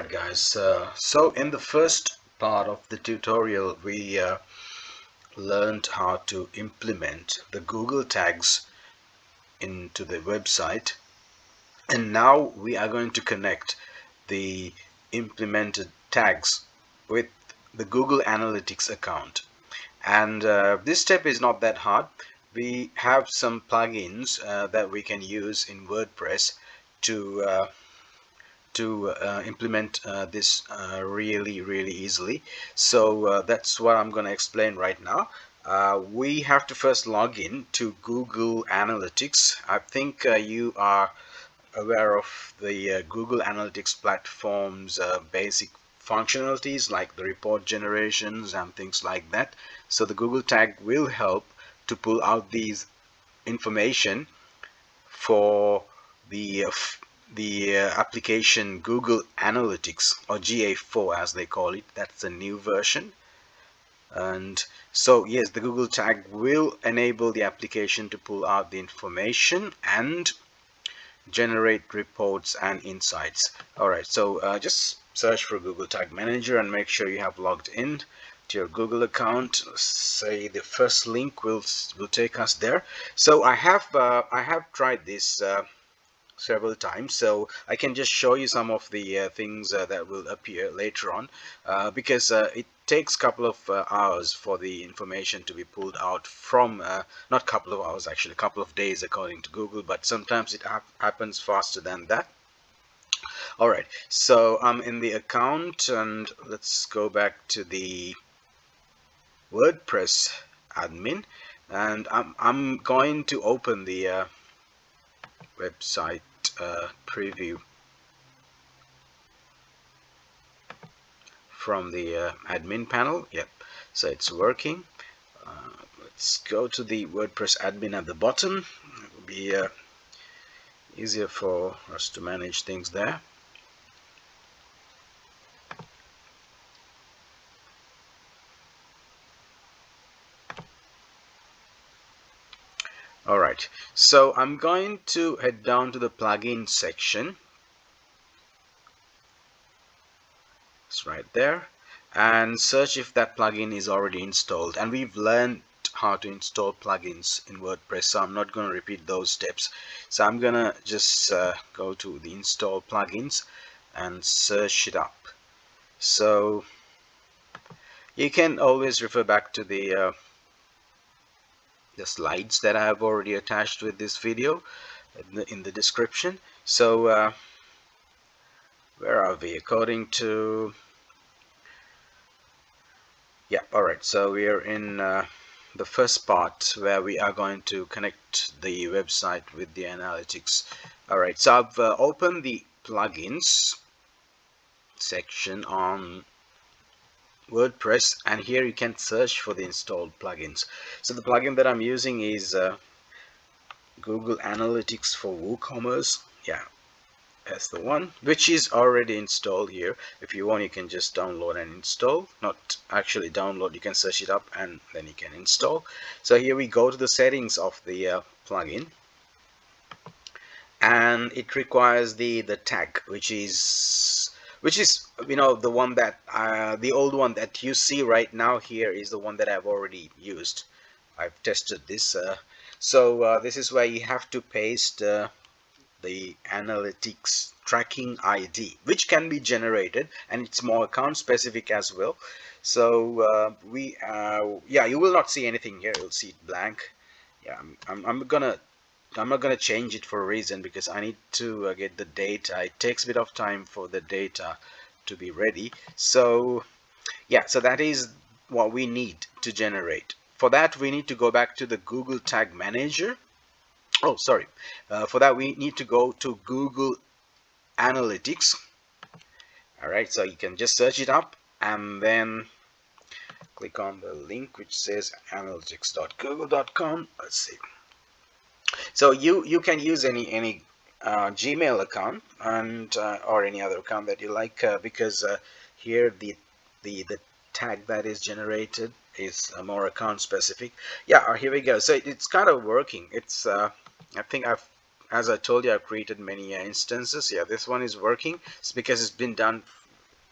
Alright guys, so in the first part of the tutorial we learned how to implement the Google tags into the website, and now we are going to connect the implemented tags with the Google Analytics account. And this step is not that hard. We have some plugins that we can use in WordPress to implement this really easily. So that's what I'm going to explain right now. We have to first log in to Google Analytics. I think you are aware of the Google Analytics platform's basic functionalities like the report generations and things like that. So the Google tag will help to pull out these information for the application Google Analytics, or GA4 as they call it. That's the new version. And so yes, the Google tag will enable the application to pull out the information and generate reports and insights. Alright, so just search for Google Tag Manager and make sure you have logged in to your Google account. Say the first link will take us there. So I have tried this several times, so I can just show you some of the things that will appear later on, because it takes a couple of hours for the information to be pulled out from not couple of hours, actually a couple of days according to Google, but sometimes it happens faster than that. Alright, so I'm in the account, and let's go back to the WordPress admin, and I'm going to open the website preview from the admin panel. Yep, so it's working. Let's go to the WordPress admin at the bottom. It will be easier for us to manage things there. Alright, so I'm going to head down to the plugin section. It's right there, and search if that plugin is already installed. And we've learned how to install plugins in WordPress, so I'm not going to repeat those steps. So I'm gonna just go to the install plugins and search it up. So you can always refer back to the slides that I have already attached with this video in the description. So where are we? According to, yeah, alright, so we are in the first part where we are going to connect the website with the analytics. Alright, so I've opened the plugins section on WordPress, and here you can search for the installed plugins. So the plugin that I'm using is Google Analytics for WooCommerce. Yeah, that's the one, which is already installed here. If you want, you can just download and install. Not actually download, you can search it up and then you can install. So here we go to the settings of the plugin, and it requires the tag, which is the one that the old one that you see right now here is the one that I've already used. I've tested this. So this is where you have to paste the analytics tracking ID, which can be generated, and it's more account specific as well. So yeah, you will not see anything here. You'll see it blank. Yeah, I'm not gonna change it for a reason, because I need to get the data. It takes a bit of time for the data to be ready. So yeah, so that is what we need to generate. For that, we need to go back to the Google Tag Manager. Oh, sorry. For that, we need to go to Google Analytics. Alright, so you can just search it up and then click on the link which says analytics.google.com. Let's see. So you can use any Gmail account and or any other account that you like, because here the tag that is generated is more account specific. Yeah, here we go. So it's kind of working. It's I think as I told you, I've created many instances. Yeah, this one is working. It's because it's been done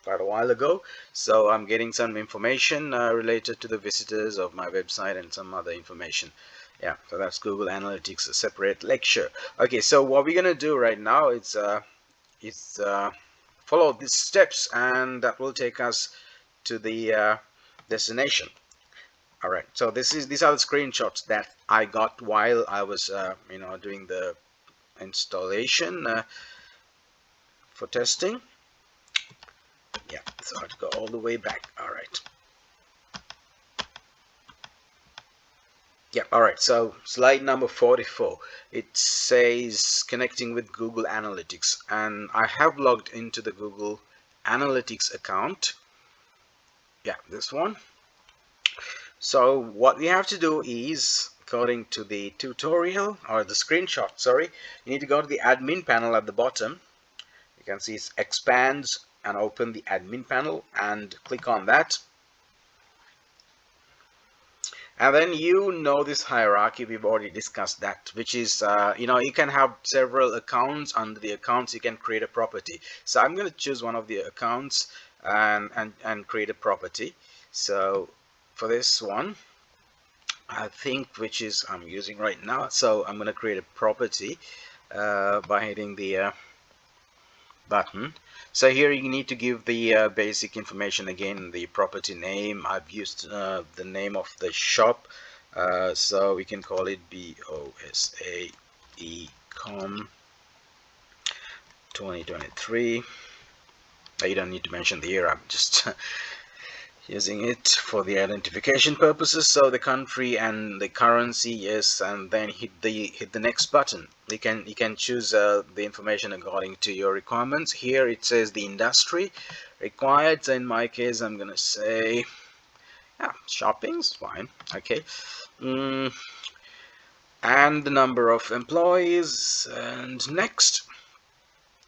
quite a while ago, so I'm getting some information related to the visitors of my website and some other information. Yeah, so that's Google Analytics, a separate lecture. Okay, so what we're gonna do right now is follow these steps, and that will take us to the destination. All right, so these are the screenshots that I got while I was doing the installation for testing. Yeah, so I have to go all the way back. All right. Yeah, all right. So slide number 44. It says connecting with Google Analytics, and I have logged into the Google Analytics account. Yeah, this one. So what we have to do is, according to the tutorial or the screenshot, sorry, you need to go to the admin panel at the bottom. You can see it expands and open the admin panel and click on that. And then this hierarchy, we've already discussed that, which is, you can have several accounts. Under the accounts, you can create a property. So I'm going to choose one of the accounts and create a property. So for this one, I think, which is I'm using right now, so I'm going to create a property by hitting the button. So here you need to give the basic information again, the property name. I've used the name of the shop, so we can call it BOSA Ecom 2023. You don't need to mention the year, I'm just using it for the identification purposes. So the country and the currency, yes, and then hit the next button. You can choose the information according to your requirements. Here it says the industry required, so in my case I'm gonna say shopping's fine. Okay. And the number of employees, and next.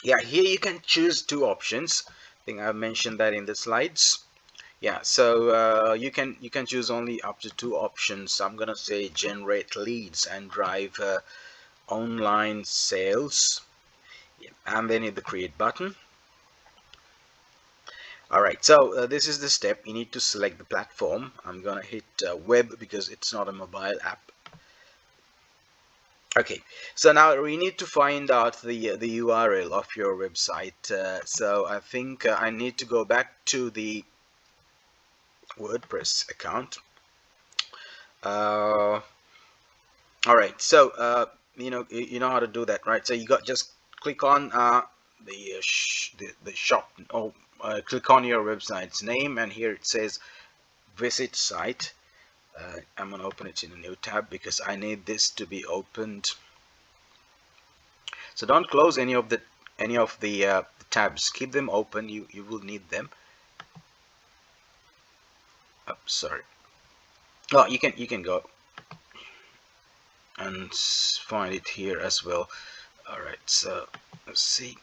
Yeah, here you can choose two options. I think I've mentioned that in the slides. Yeah, so you can choose only up to two options. I'm gonna say generate leads and drive online sales. Yeah, and then hit the create button. All right, so this is the step. You need to select the platform. I'm gonna hit web because it's not a mobile app. Okay, so now we need to find out the URL of your website. So I think I need to go back to the WordPress account. All right, so you know how to do that, right? So you got just click on the shop. Click on your website's name, and here it says visit site. I'm gonna open it in a new tab because I need this to be opened. So don't close any of the tabs. Keep them open. You will need them. Oh, sorry. Oh, you can go and find it here as well. All right, so let's see.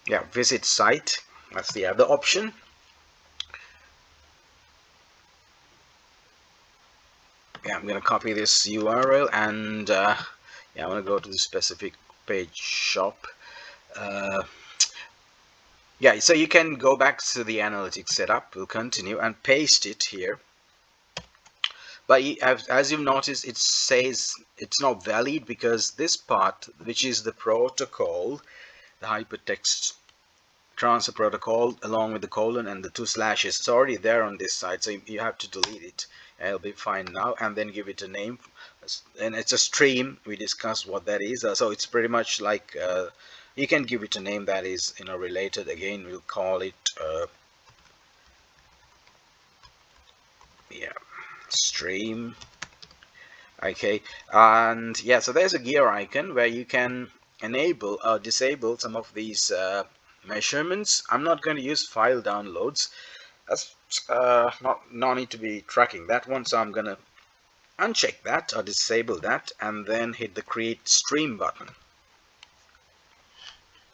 Yeah, visit site. That's the other option. Yeah, I'm gonna copy this URL, and yeah, I'm gonna go to the specific page shop. Yeah, so you can go back to the analytics setup. We'll continue and paste it here. But as you've noticed, it says it's not valid because this part, which is the protocol, the hypertext transfer protocol, along with the colon and the two slashes, it's already there on this side, so you have to delete it. It'll be fine now, and then give it a name. And it's a stream. We discussed what that is. So it's pretty much like you can give it a name that is related. Again, we'll call it yeah, stream. Okay, and yeah, so there's a gear icon where you can enable or disable some of these measurements. I'm not going to use file downloads. That's no need to be tracking that one, so I'm gonna uncheck that or disable that, and then hit the create stream button.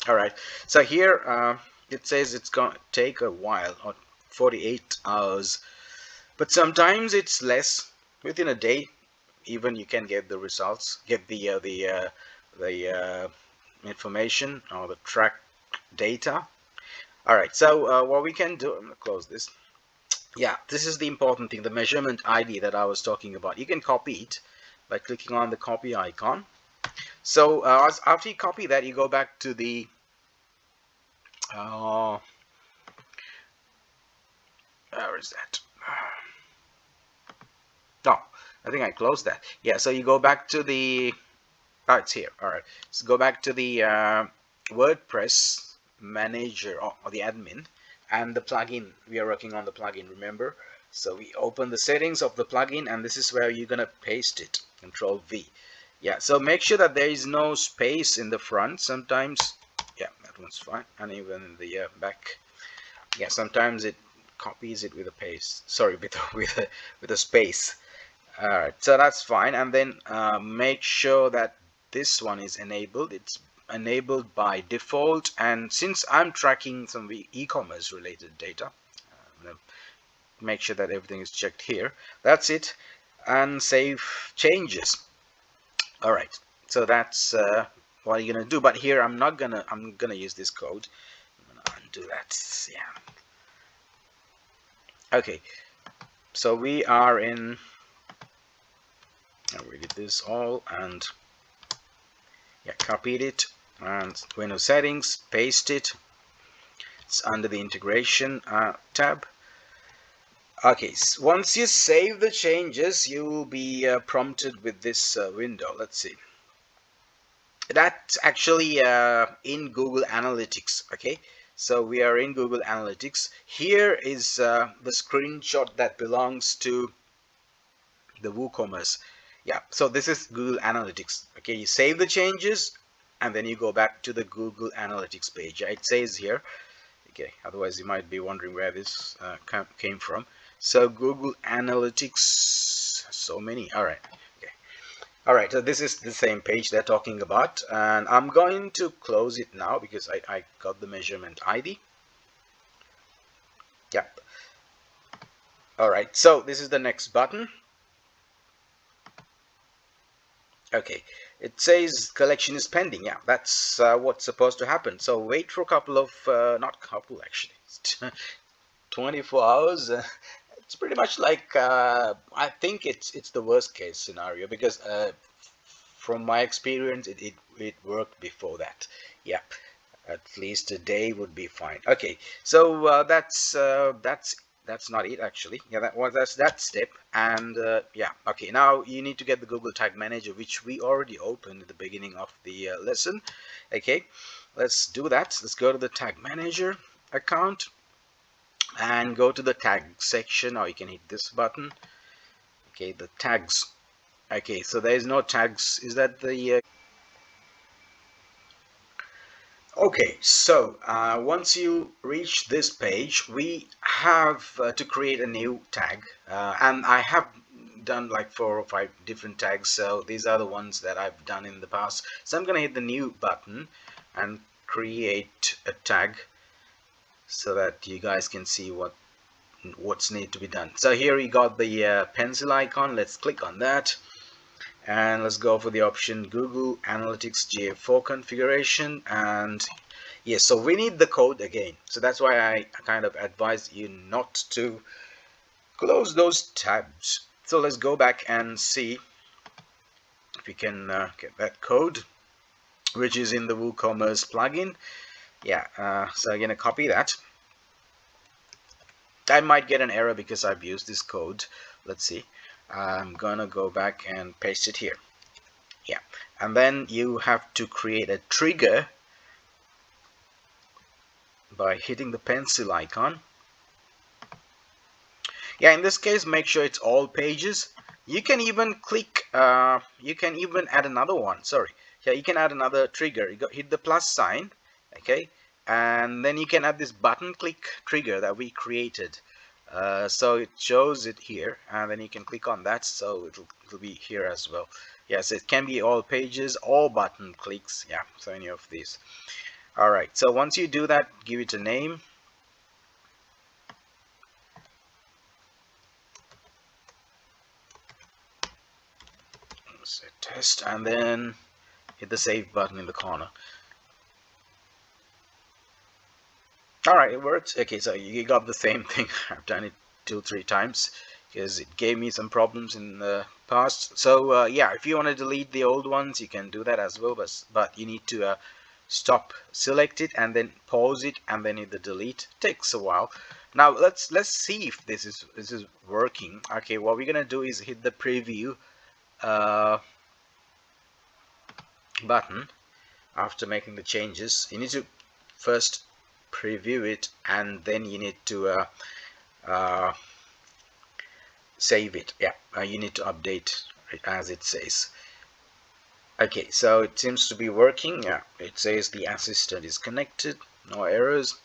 All right, so here it says it's gonna take a while, or 48 hours, but sometimes it's less, within a day. even you can get the results, get the information or the track data. All right, so what we can do, I'm gonna close this. Yeah, this is the important thing, the measurement ID that I was talking about. You can copy it by clicking on the copy icon. So after you copy that, you go back to the where is that? No, I think I closed that. Yeah, so you go back to the it's here. All right, so go back to the WordPress manager, or the admin, and the plugin. We are working on the plugin, remember? So we open the settings of the plugin, and this is where you're gonna paste it. Control V. Yeah, so make sure that there is no space in the front. Sometimes, yeah, that one's fine, and even in the back. Yeah, sometimes it copies it with a paste. Sorry, with a space. All right, so that's fine. And then make sure that this one is enabled. It's enabled by default. And since I'm tracking some e-commerce related data, I'm gonna make sure that everything is checked here. That's it. And save changes. All right, so that's what you're gonna do. But here I'm gonna use this code. I'm gonna undo that. Yeah. Okay, so we are in. We did this all, and yeah, copied it, and Windows settings, paste it. It's under the integration tab. Okay, so once you save the changes, you will be prompted with this window. Let's see. That's actually in Google Analytics. Okay, so we are in Google Analytics. Here is the screenshot that belongs to the WooCommerce. Yeah, so this is Google Analytics. Okay, you save the changes and then you go back to the Google Analytics page. It says here. Okay, otherwise you might be wondering where this came from. So Google Analytics, so many. All right. Okay. All right, so this is the same page they're talking about, and I'm going to close it now because I got the measurement ID. Yep. All right, so this is the next button. Okay, it says collection is pending. Yeah, that's what's supposed to happen. So wait for a couple of, not couple actually, 24 hours. It's pretty much like, I think it's the worst case scenario because from my experience, it worked before that. Yeah, at least a day would be fine. Okay, so that's not it actually. Yeah, that's that step. And yeah, okay, now you need to get the Google Tag Manager, which we already opened at the beginning of the lesson. Okay, let's do that. Let's go to the Tag Manager account and go to the tag section, or you can hit this button. Okay, the tags. Okay, so there is no tags. Is that the okay, so once you reach this page, we have to create a new tag, and I have done like 4 or 5 different tags, so these are the ones that I've done in the past. So I'm gonna hit the new button and create a tag so that you guys can see what's need to be done. So here we got the pencil icon. Let's click on that. And let's go for the option Google Analytics GA4 configuration. And yes, so we need the code again. So that's why I kind of advise you not to close those tabs. So let's go back and see if we can get that code, which is in the WooCommerce plugin. Yeah, so I'm gonna copy that. I might get an error because I've used this code. Let's see. I'm gonna go back and paste it here. Yeah, and then you have to create a trigger by hitting the pencil icon. Yeah, in this case, make sure it's all pages. You can even click, you can even add another one. Sorry. Yeah, you can add another trigger. You hit the plus sign, okay, and then you can add this button click trigger that we created. So it shows it here, and then you can click on that, so it'll be here as well. Yes, it can be all pages, all button clicks. Yeah, so any of these. All right, so once you do that, give it a name. set test, and then hit the save button in the corner. Alright, it works. Okay, so you got the same thing. I've done it 2-3 times because it gave me some problems in the past. So yeah, if you want to delete the old ones, you can do that as well, but you need to stop, select it, and then pause it, and then hit the delete. It takes a while. Now let's see if this is working. Okay, what we're gonna do is hit the preview button after making the changes. You need to first preview it, and then you need to save it. Yeah, you need to update it as it says. Okay, so it seems to be working. Yeah, it says the assistant is connected, no errors.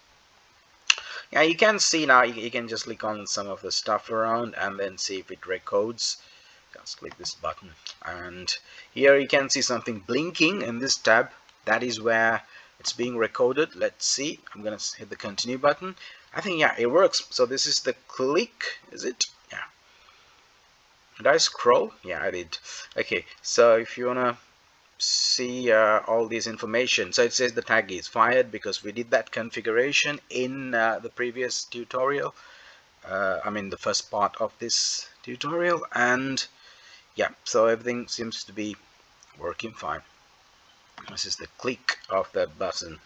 Yeah, you can see now, you can just click on some of the stuff around and then see if it records. Just click this button, and here you can see something blinking in this tab. That is where it's being recorded. Let's see. I'm gonna hit the continue button. I think, yeah, it works. So this is the click, is it? Yeah. Did I scroll? Yeah, I did. Okay, so if you wanna see all this information, so it says the tag is fired because we did that configuration in the previous tutorial. I mean the first part of this tutorial, and yeah, so everything seems to be working fine. This is the click of that button.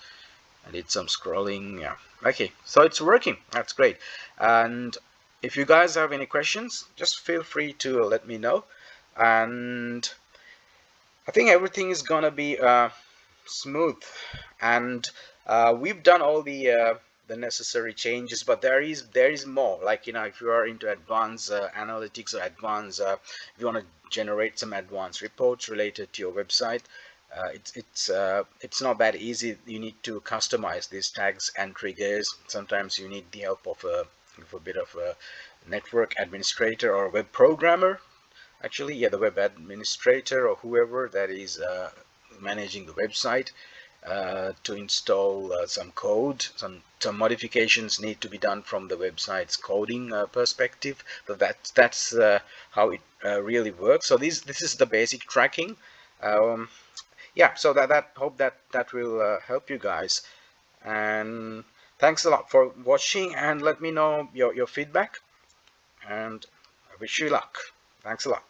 I did some scrolling. Yeah, okay, so it's working. That's great. And if you guys have any questions, just feel free to let me know. And I think everything is gonna be smooth, and we've done all the necessary changes, but there is more. Like, if you are into advanced analytics, or advanced if you want to generate some advanced reports related to your website, it's not that easy. You need to customize these tags and triggers. Sometimes you need the help of a bit of a network administrator or a web programmer. Actually, yeah, the web administrator or whoever that is managing the website, to install some code. Some modifications need to be done from the website's coding perspective. But that's how it really works. So this is the basic tracking. Yeah, so that hope that will help you guys. And thanks a lot for watching, and let me know your feedback, and I wish you luck. Thanks a lot.